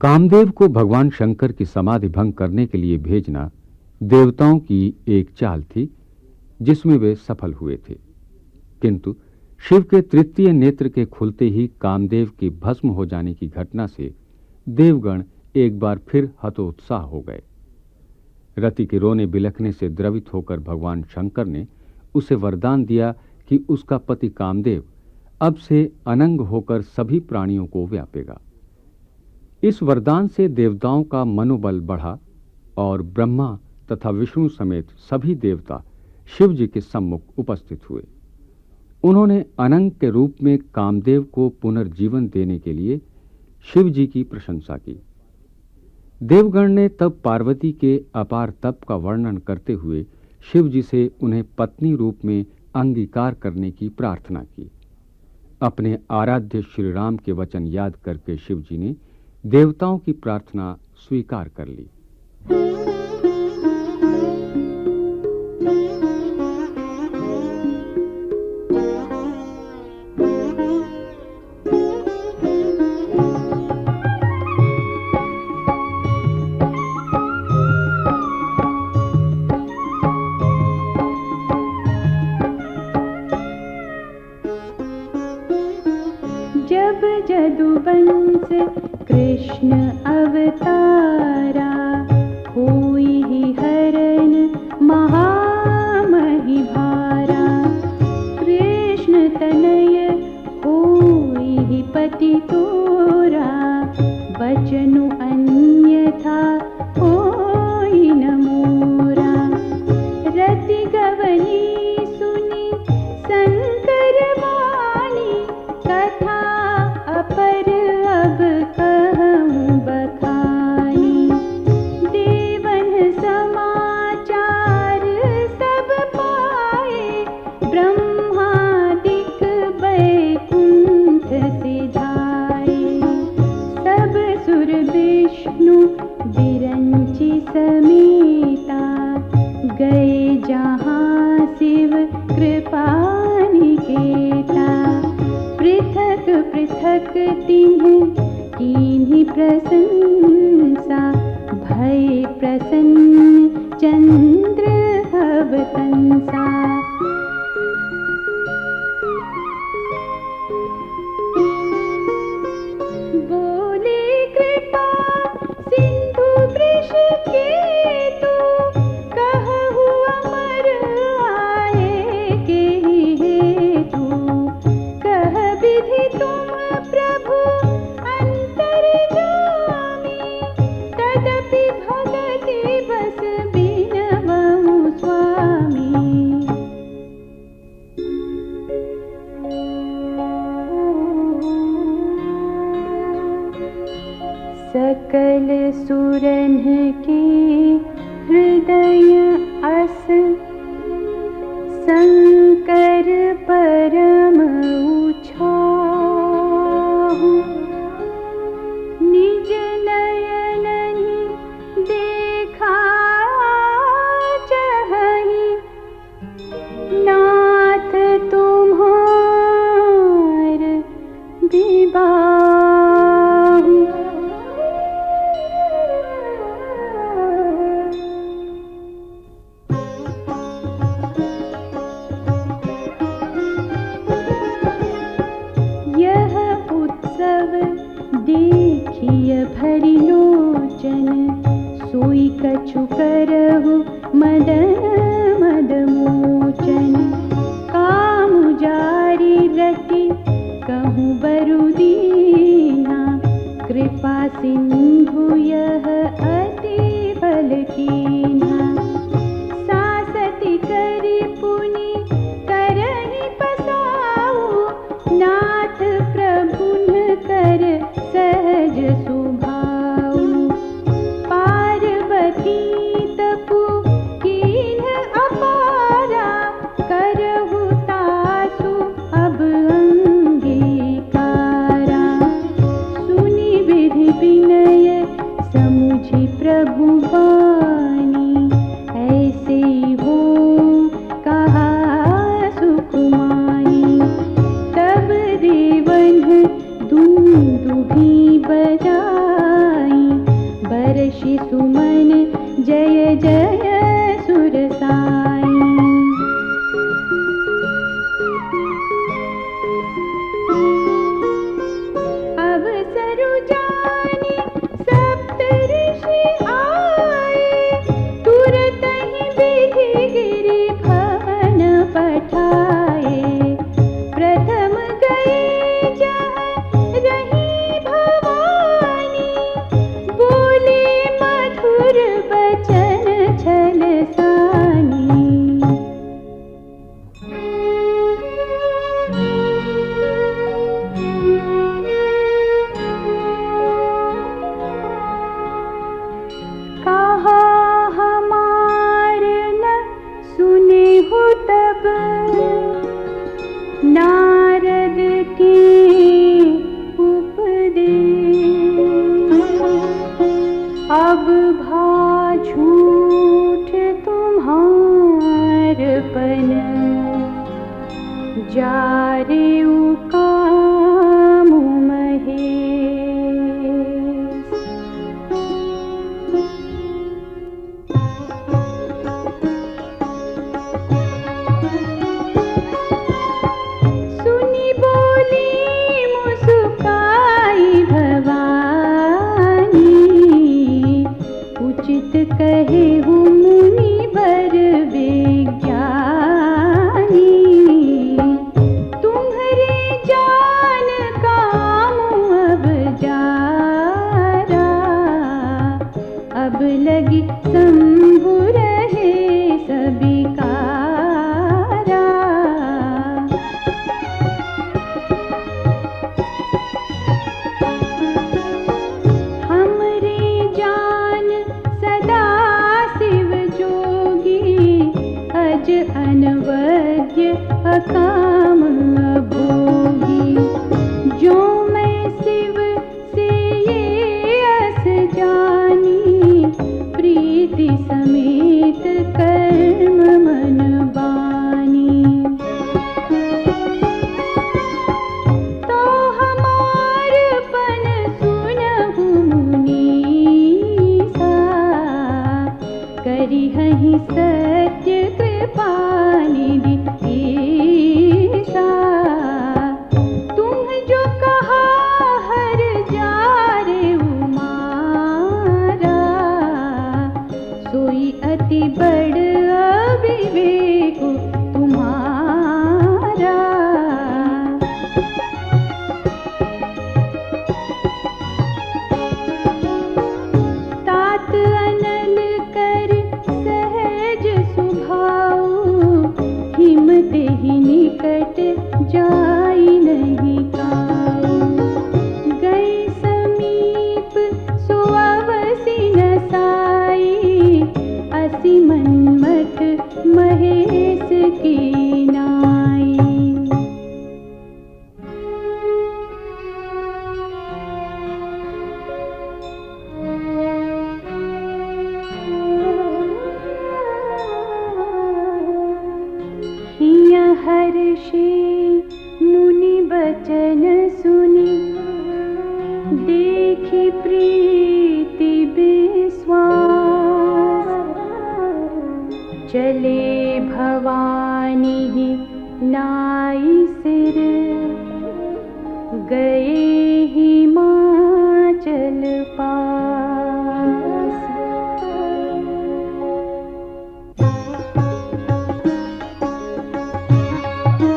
कामदेव को भगवान शंकर की समाधि भंग करने के लिए भेजना देवताओं की एक चाल थी, जिसमें वे सफल हुए थे। किंतु शिव के तृतीय नेत्र के खुलते ही कामदेव के भस्म हो जाने की घटना से देवगण एक बार फिर हतोत्साह हो गए। रति के रोने बिलखने से द्रवित होकर भगवान शंकर ने उसे वरदान दिया कि उसका पति कामदेव अब से अनंग होकर सभी प्राणियों को व्यापेगा। इस वरदान से देवताओं का मनोबल बढ़ा और ब्रह्मा तथा विष्णु समेत सभी देवता शिव जी के सम्मुख उपस्थित हुए। उन्होंने अनंग के रूप में कामदेव को पुनर्जीवन देने के लिए शिव जी की प्रशंसा की। देवगण ने तब पार्वती के अपार तप का वर्णन करते हुए शिव जी से उन्हें पत्नी रूप में अंगीकार करने की प्रार्थना की। अपने आराध्य श्री राम के वचन याद करके शिव जी ने देवताओं की प्रार्थना स्वीकार कर ली। जब जदुवंश कृष्ण अवतारा, होई ही हरण महामहि भारा। कृष्ण तनय होई ही पति तोरा, बचनु अन्यथा होई न मोरा। रति गवनी सुनी शंकर वाणी, कथा अपर अब कहूँ बखानी। देवन समाचार सब पाए, ब्रह्मादिक बैकुंठ सिधाए। सब सुर विष्णु बिरंची समेता, गए जहाँ शिव कृपा निकेता। पृथक पृथक तिन्ह कीन्ही प्रशंसा, भय प्रसन्न चंद्र अवतंसा। बोले कृपा सिंधु वृष केतु, कहु अमर आए के हेतु। कह विधि तुम प्रभु अंतर्यामी, तदपि भगति बस बिनवहु स्वामी। सकल सुरन के हृदय अस, शंकर परम उछाहु। निज नयननि देखा चहहि, नाथ तुम्हार विबाहु। यह उत्सव देखिय भरि लोचन, सोई कछु करहु मदन मद मोचन। काम जारी रति कहूँ बरु दीना, कृपा सिंधु यह अति बल कीन्हा। सासति करि पुनि करहि पसाऊ, नाथ प्रभुन कर सहज सुभाऊ। पार्वती तपु कीन्ह अपारा, करहु तासु अब अंगीकारा। सुनि विधि विनय समुझि प्रभु वाणी, ऐसे हो कहा सुकुमानी। तब देवन दूंदुभी बजाई, हर्षि सुमन जय जय सुर साई। अवसर जानि सप्तऋषि आए, तुरत ही विधि गिरि भवन पठाए। प्रथम गए जहाँ रही भवानी, बोले मधुर बचन छल सानी। कहा हमार न सुने हो तब, नारद के उपदेश। अब भा झूठ तुम्हार पन, जारे काम महेश। सुनी बोली मुस्काई भवानी, उचित कहे हूँ मुनि वर विज्ञानी। तुम्हारे जान काम अब जारा, अब लगी शंभु रहे सबिकारा। हमरे जान सदा शिव जोगी, अज अनवद्य अकाम भोगी। जो मैं शिव से ये अस जानी, प्रीति समेत कर्म मन बानी। तो हमार पन सुनहु मुनीसा, करी हहि सत्य कृपा निधि ईसा। तुम जो कहा हर जारे उमारा, सोई अति बड़ अविवेक तुम्हारा। तात अनल कर सहज सुभाऊ, हिम्मत ही निकट जाई नहीं काऊ। गए समीप सो अवसि न साई, असी मन्मथ महेश की नाई। हिया हर्षि मुनि बचन सुनी, देखी प्रीति विश्वास। चले भवानी नाई सिर, गए हिमाचल पास।